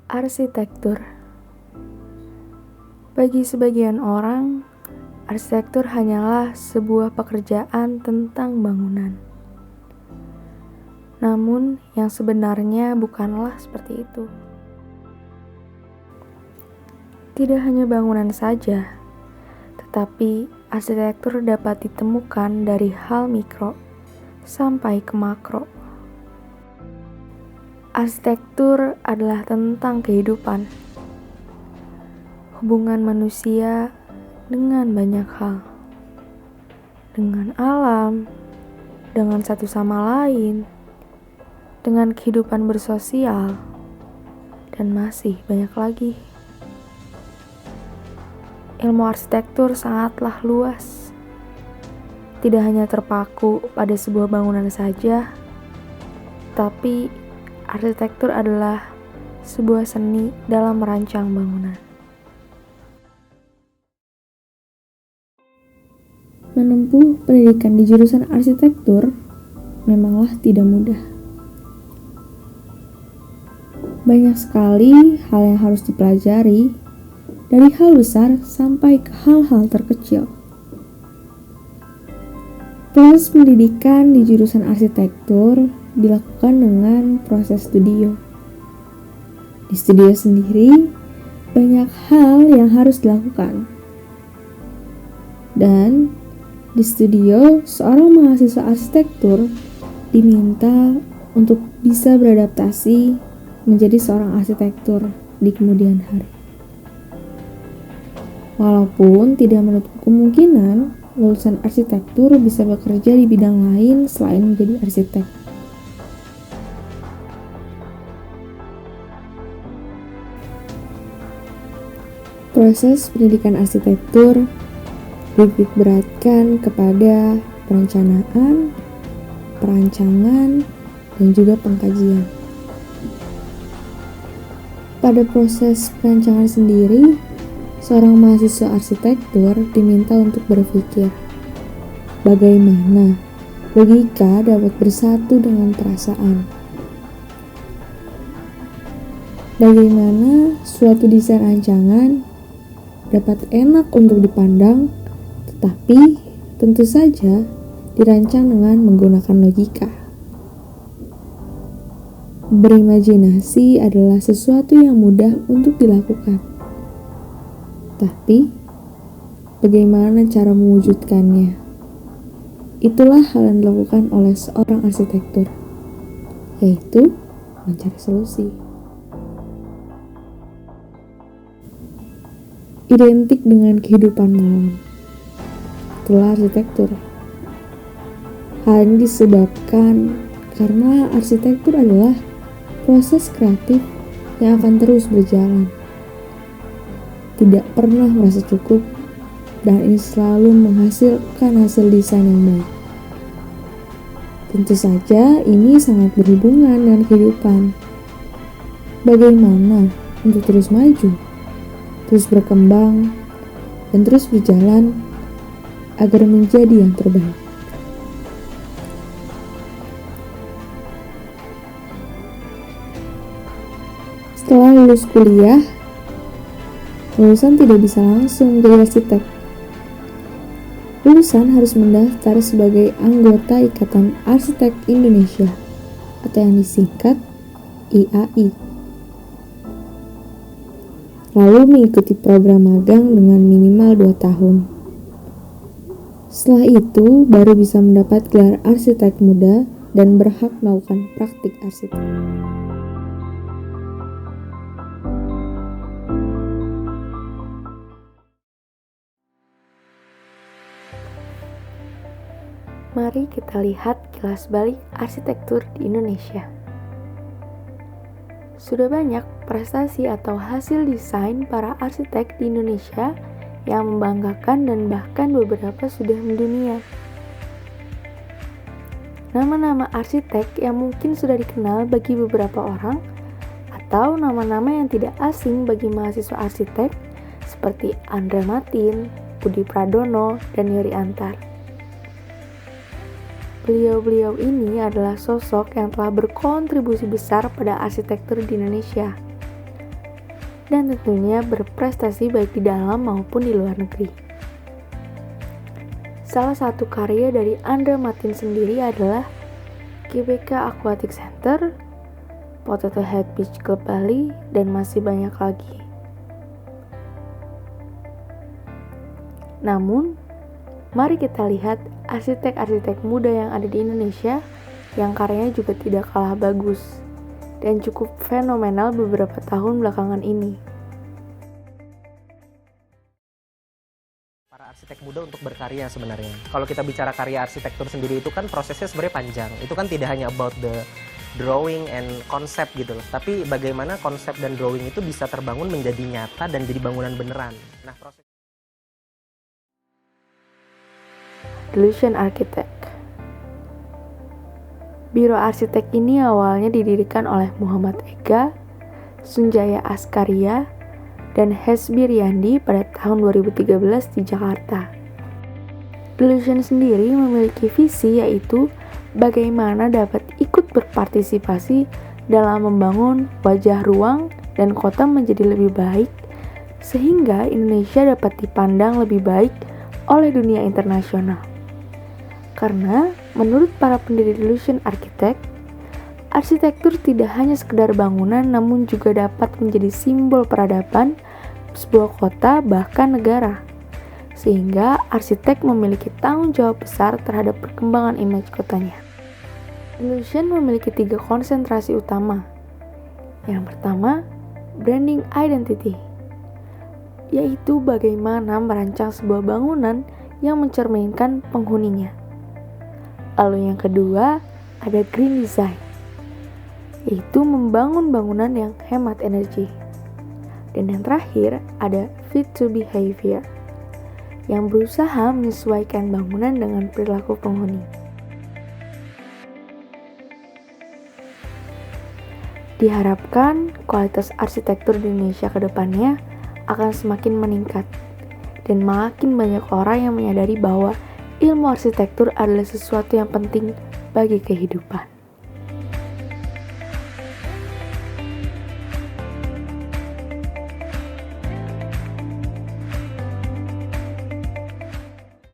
Arsitektur. Bagi sebagian orang, arsitektur hanyalah sebuah pekerjaan tentang bangunan. Namun, yang sebenarnya bukanlah seperti itu. Tidak hanya bangunan saja, tetapi arsitektur dapat ditemukan dari hal mikro sampai ke makro. Arsitektur adalah tentang kehidupan, hubungan manusia dengan banyak hal, dengan alam, dengan satu sama lain, dengan kehidupan bersosial, dan masih banyak lagi. Ilmu arsitektur sangatlah luas, tidak hanya terpaku pada sebuah bangunan saja, tapi arsitektur adalah sebuah seni dalam merancang bangunan. Menempuh pendidikan di jurusan arsitektur memanglah tidak mudah. Banyak sekali hal yang harus dipelajari, dari hal besar sampai ke hal-hal terkecil. Proses pendidikan di jurusan arsitektur dilakukan dengan proses studio. Di studio sendiri, banyak hal yang harus dilakukan. Dan di studio, seorang mahasiswa arsitektur diminta untuk bisa beradaptasi menjadi seorang arsitektur di kemudian hari. Walaupun tidak menutup kemungkinan lulusan arsitektur bisa bekerja di bidang lain selain menjadi arsitek. Proses pendidikan arsitektur titik beratkan kepada perencanaan, perancangan, dan juga pengkajian. Pada proses perancangan sendiri, seorang mahasiswa arsitektur diminta untuk berpikir bagaimana logika dapat bersatu dengan perasaan. Bagaimana suatu desain rancangan dapat enak untuk dipandang, tetapi tentu saja dirancang dengan menggunakan logika. Berimajinasi adalah sesuatu yang mudah untuk dilakukan. Tapi, bagaimana cara mewujudkannya? Itulah hal yang dilakukan oleh seorang arsitektur, yaitu mencari solusi. Identik dengan kehidupan malam. Itulah arsitektur. Hal ini disebabkan karena arsitektur adalah proses kreatif yang akan terus berjalan. Tidak pernah merasa cukup, dan ini selalu menghasilkan hasil desain yang baik. Tentu saja ini sangat berhubungan dengan kehidupan. Bagaimana untuk terus maju, terus berkembang, dan terus berjalan agar menjadi yang terbaik. Setelah lulus kuliah, lulusan tidak bisa langsung menjadi arsitek. Lulusan harus mendaftar sebagai anggota Ikatan Arsitek Indonesia atau yang disingkat IAI. Lalu mengikuti program magang dengan minimal 2 tahun. Setelah itu baru bisa mendapat gelar arsitek muda dan berhak melakukan praktik arsitek. Mari kita lihat kilas balik arsitektur di Indonesia. Sudah banyak prestasi atau hasil desain para arsitek di Indonesia yang membanggakan dan bahkan beberapa sudah mendunia. Nama-nama arsitek yang mungkin sudah dikenal bagi beberapa orang atau nama-nama yang tidak asing bagi mahasiswa arsitek seperti Andra Matin, Budi Pradono, dan Yori Antar. Beliau-beliau ini adalah sosok yang telah berkontribusi besar pada arsitektur di Indonesia dan tentunya berprestasi baik di dalam maupun di luar negeri. Salah satu karya dari Andra Matin sendiri adalah GBK Aquatic Center, Potato Head Beach Club Bali, dan masih banyak lagi. Namun, mari kita lihat arsitek-arsitek muda yang ada di Indonesia yang karyanya juga tidak kalah bagus dan cukup fenomenal beberapa tahun belakangan ini. Para arsitek muda untuk berkarya sebenarnya. Kalau kita bicara karya arsitektur sendiri itu kan prosesnya sebenarnya panjang. Itu kan tidak hanya about the drawing and konsep gitu loh. Tapi bagaimana konsep dan drawing itu bisa terbangun menjadi nyata dan jadi bangunan beneran. Nah, proses Delusion Architect. Biro arsitek ini awalnya didirikan oleh Muhammad Ega, Sunjaya Askaria, dan Hesbi Riyandi pada tahun 2013 di Jakarta. Delusion sendiri memiliki visi yaitu bagaimana dapat ikut berpartisipasi dalam membangun wajah ruang dan kota menjadi lebih baik sehingga Indonesia dapat dipandang lebih baik oleh dunia internasional. Karena menurut para pendiri Delusion Architect, arsitektur tidak hanya sekedar bangunan namun juga dapat menjadi simbol peradaban sebuah kota bahkan negara. Sehingga arsitek memiliki tanggung jawab besar terhadap perkembangan image kotanya. Delusion memiliki 3 konsentrasi utama. Yang pertama, branding identity, yaitu bagaimana merancang sebuah bangunan yang mencerminkan penghuninya. Lalu yang kedua, ada green design, yaitu membangun bangunan yang hemat energi. Dan yang terakhir, ada fit to behavior, yang berusaha menyesuaikan bangunan dengan perilaku penghuni. Diharapkan kualitas arsitektur di Indonesia ke depannya akan semakin meningkat dan makin banyak orang yang menyadari bahwa ilmu arsitektur adalah sesuatu yang penting bagi kehidupan.